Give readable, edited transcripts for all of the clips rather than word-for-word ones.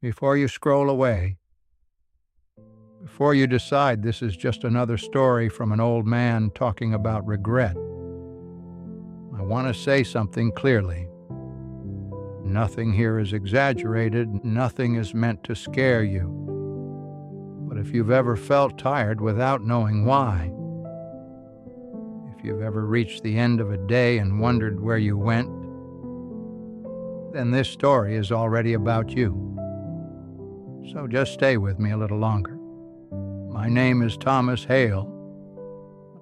Before you scroll away, before you decide this is just another story from an old man talking about regret, I want to say something clearly. Nothing here is exaggerated, nothing is meant to scare you. But if you've ever felt tired without knowing why, if you've ever reached the end of a day and wondered where you went, then this story is already about you. So just stay with me a little longer. My name is Thomas Hale.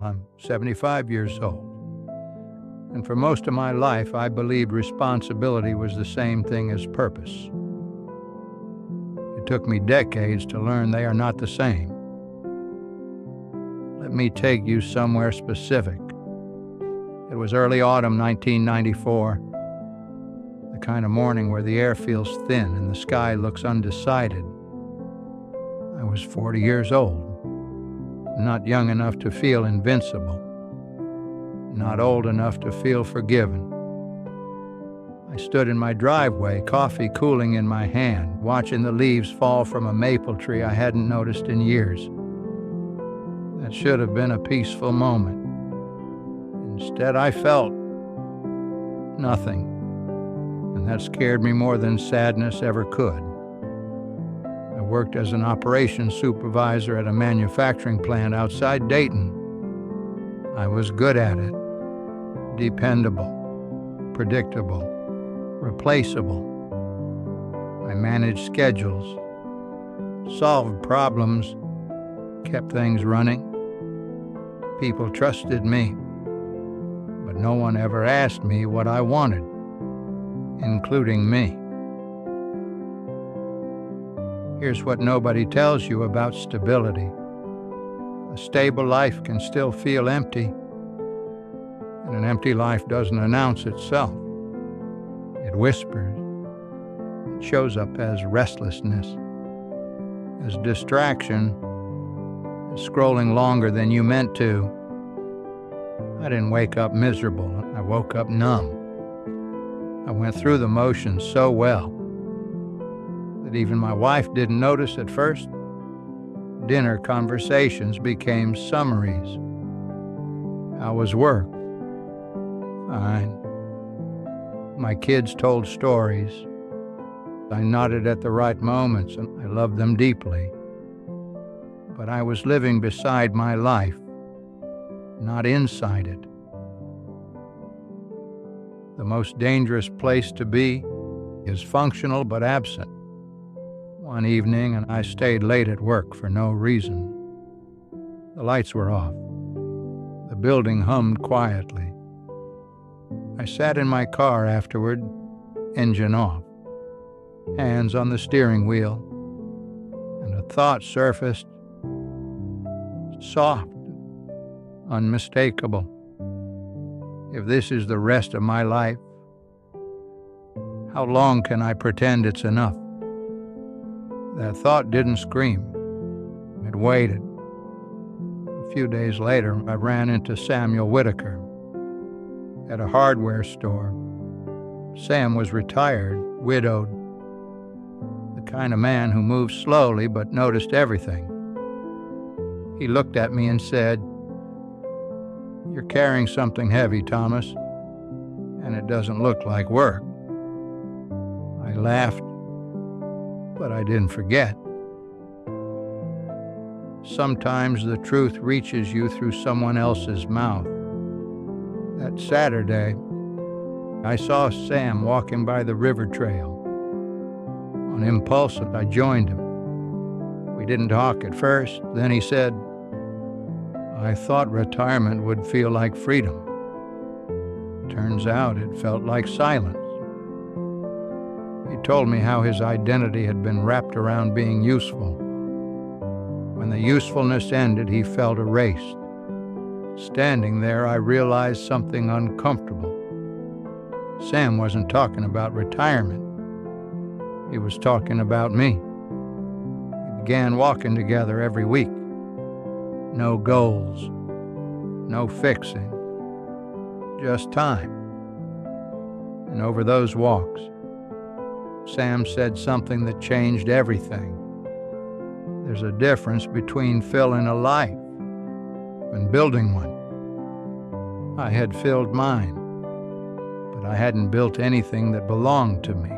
I'm 75 years old. And for most of my life, I believed responsibility was the same thing as purpose. It took me decades to learn they are not the same. Let me take you somewhere specific. It was early autumn 1994, the kind of morning where the air feels thin and the sky looks undecided. I was 40 years old, not young enough to feel invincible, not old enough to feel forgiven. I stood in my driveway, coffee cooling in my hand, watching the leaves fall from a maple tree I hadn't noticed in years. That should have been a peaceful moment. Instead, I felt nothing, and that scared me more than sadness ever could. I worked as an operations supervisor at a manufacturing plant outside Dayton. I was good at it, dependable, predictable, replaceable. I managed schedules, solved problems, kept things running. People trusted me, but no one ever asked me what I wanted, including me. Here's what nobody tells you about stability. A stable life can still feel empty, and an empty life doesn't announce itself. It whispers. It shows up as restlessness, as distraction, as scrolling longer than you meant to. I didn't wake up miserable. I woke up numb. I went through the motions so well that even my wife didn't notice at first. Dinner conversations became summaries. How was work? Fine. My kids told stories. I nodded at the right moments, and I loved them deeply. But I was living beside my life, not inside it. The most dangerous place to be is functional but absent. One evening, and I stayed late at work for no reason. The lights were off. The building hummed quietly. I sat in my car afterward, engine off, hands on the steering wheel, and a thought surfaced, soft, unmistakable. If this is the rest of my life, how long can I pretend it's enough? That thought didn't scream. It waited. A few days later, I ran into Samuel Whitaker at a hardware store. Sam was retired, widowed, the kind of man who moved slowly but noticed everything. He looked at me and said, "You're carrying something heavy, Thomas, and it doesn't look like work." I laughed, but I didn't forget. Sometimes the truth reaches you through someone else's mouth. That Saturday, I saw Sam walking by the river trail. On impulse, I joined him. We didn't talk at first. Then he said, "I thought retirement would feel like freedom. Turns out it felt like silence." He told me how his identity had been wrapped around being useful. When the usefulness ended, he felt erased. Standing there, I realized something uncomfortable. Sam wasn't talking about retirement. He was talking about me. We began walking together every week. No goals, no fixing, just time. And over those walks, Sam said something that changed everything. There's a difference between filling a life and building one. I had filled mine, but I hadn't built anything that belonged to me.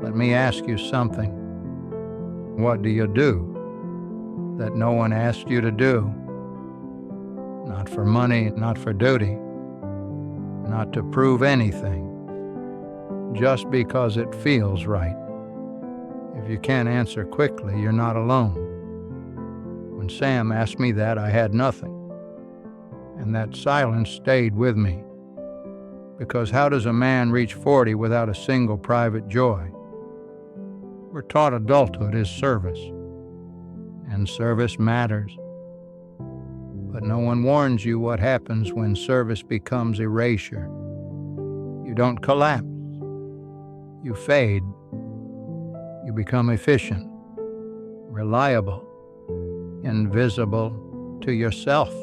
Let me ask you something. What do you do that no one asked you to do? Not for money, not for duty, not to prove anything, just because it feels right. If you can't answer quickly, you're not alone. When Sam asked me that, I had nothing. And that silence stayed with me. Because how does a man reach 40 without a single private joy? We're taught adulthood is service. And service matters. But no one warns you what happens when service becomes erasure. You don't collapse. You fade. You become efficient, reliable, invisible to yourself.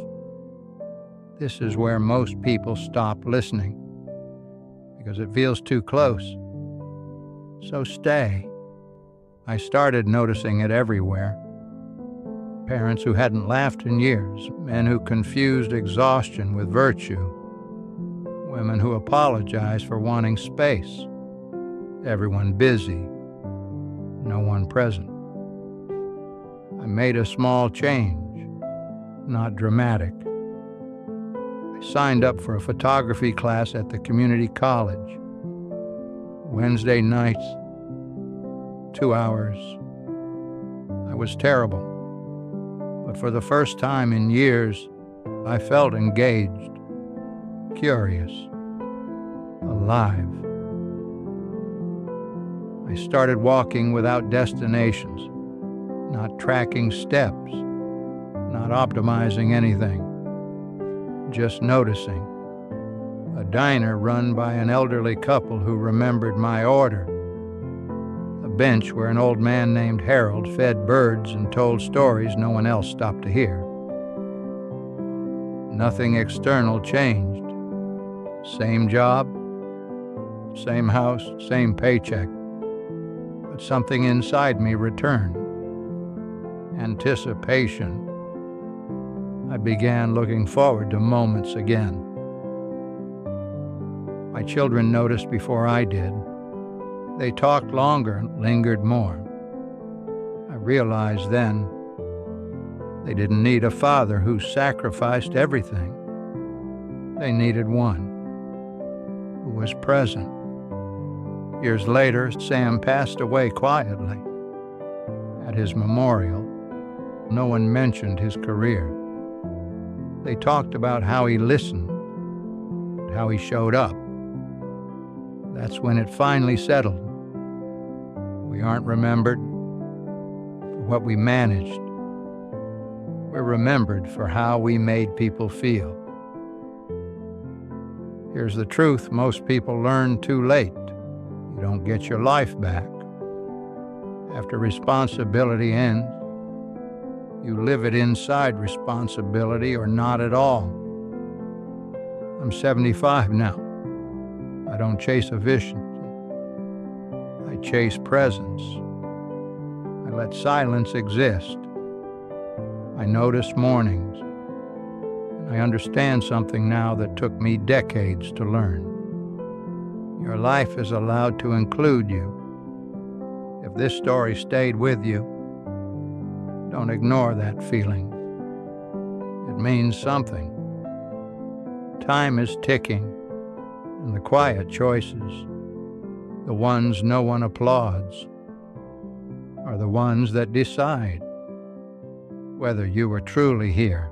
This is where most people stop listening because it feels too close. So stay. I started noticing it everywhere. Parents who hadn't laughed in years, men who confused exhaustion with virtue, women who apologized for wanting space, everyone busy, no one present. I made a small change, not dramatic. I signed up for a photography class at the community college. Wednesday nights, 2 hours. I was terrible. But for the first time in years, I felt engaged, curious, alive. I started walking without destinations, not tracking steps, not optimizing anything, just noticing. A diner run by an elderly couple who remembered my order. A bench where an old man named Harold fed birds and told stories no one else stopped to hear. Nothing external changed. Same job, same house, same paycheck. But something inside me returned. Anticipation. I began looking forward to moments again. My children noticed before I did. They talked longer and lingered more. I realized then they didn't need a father who sacrificed everything. They needed one who was present. Years later, Sam passed away quietly. At his memorial, no one mentioned his career. They talked about how he listened, how he showed up. That's when it finally settled. We aren't remembered for what we managed. We're remembered for how we made people feel. Here's the truth most people learn too late. You don't get your life back. After responsibility ends, you live it inside responsibility or not at all. I'm 75 now. I don't chase efficiency. I chase presence. I let silence exist. I notice mornings. And I understand something now that took me decades to learn. Your life is allowed to include you. If this story stayed with you, don't ignore that feeling. It means something. Time is ticking, and the quiet choices, the ones no one applauds, are the ones that decide whether you were truly here.